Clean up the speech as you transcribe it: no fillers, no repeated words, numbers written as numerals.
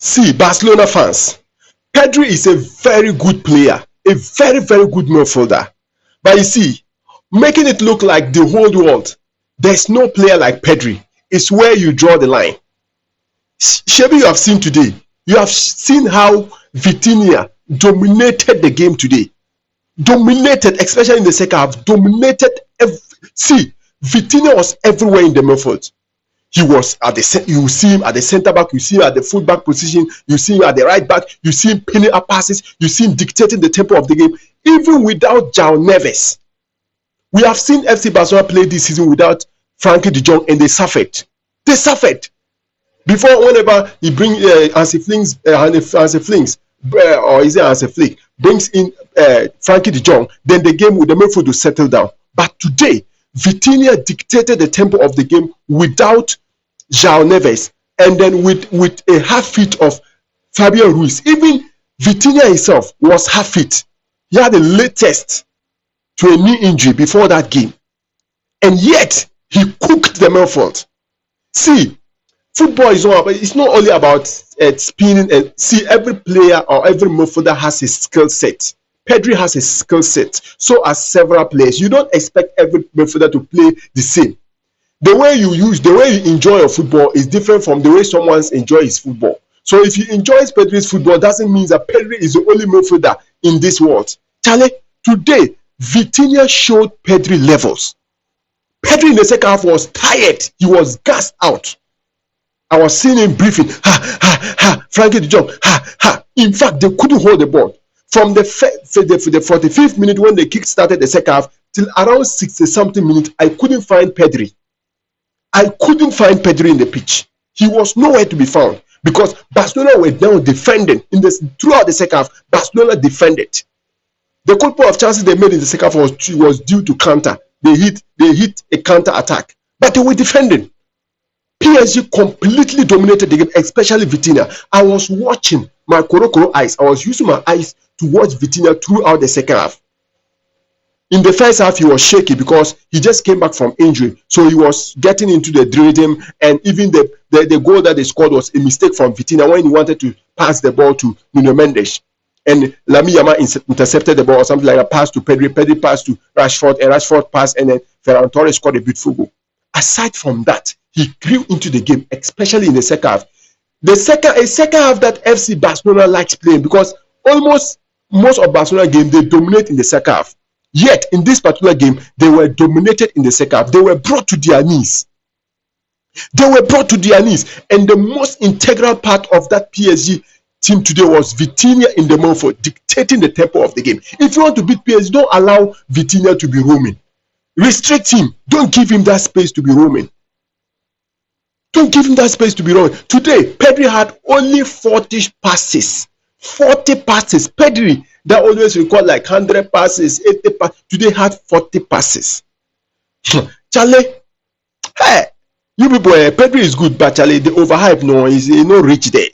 See, Barcelona fans, Pedri is a very good player, a very, very good midfielder. But you see, making it look like the whole world, there's no player like Pedri. It's where you draw the line. Shebi, you have seen today. You have seen how Vitinha dominated the game today. Dominated, especially in the second half. Dominated. See, Vitinha was everywhere in the midfield. He was at the you see him at the center back, you see him at the full back position, you see him at the right back, you see him pinning up passes, you see him dictating the tempo of the game, even without João Neves. We have seen FC Barcelona play this season without Frankie de Jong, and they suffered. They suffered. Before, whenever he brings Hansi Flings, or is it Hansi Flick, brings in Frankie de Jong, then the game with the midfield will settle down. But today, Vitinha dictated the tempo of the game without João Neves, and then with a half fit of Fabian Ruiz. Even Vitinha himself was half fit. He had the latest to a knee injury before that game, and yet he cooked the midfield. See, football is not about, it's not only about spinning. And see, every player or every midfielder has his skill set. Pedri has a skill set, so as several players. You don't expect every midfielder to play the same. The way you enjoy your football is different from the way someone enjoys his football. So if you enjoy Pedri's football, doesn't mean that Pedri is the only midfielder in this world. Charlie, today, Vitinha showed Pedri levels. Pedri in the second half was tired. He was gassed out. I was seeing him briefing. Frankie de Jong. In fact, they couldn't hold the ball. From the 45th minute when they kick-started the second half till around 60-something minutes, I couldn't find Pedri. I couldn't find Pedri in the pitch. He was nowhere to be found because Barcelona were now defending. Throughout the second half, Barcelona defended. The couple of chances they made in the second half was due to counter. They hit a counter attack, but they were defending. PSG completely dominated the game, especially Vitinha. I was watching my Korokoro eyes. I was using my eyes to watch Vitinha throughout the second half. In the first half, he was shaky because he just came back from injury. So he was getting into the rhythm, and even the goal that they scored was a mistake from Vitinha when he wanted to pass the ball to Nuno Mendes. And Lamine Yamal intercepted the ball or something like a pass to Pedri. Pedri passed to Rashford, and Rashford passed, and then Ferran Torres scored a beautiful goal. Aside from that, he grew into the game, especially in the second half. A second half that FC Barcelona likes playing because almost most of Barcelona games, they dominate in the second half. Yet, in this particular game, they were dominated in the second half. They were brought to their knees. They were brought to their knees. And the most integral part of that PSG team today was Vitinha in the midfield, dictating the tempo of the game. If you want to beat PSG, don't allow Vitinha to be roaming. Restrict him. Don't give him that space to be roaming. Don't give him that space to be roaming. Today, Pedri had only 40 passes. 40 passes. Pedri, that always record like 100 passes, 80 passes. Today had 40 passes. Charlie, hey, you people, Pedri is good, but Charlie, the overhype, no, is no reach there.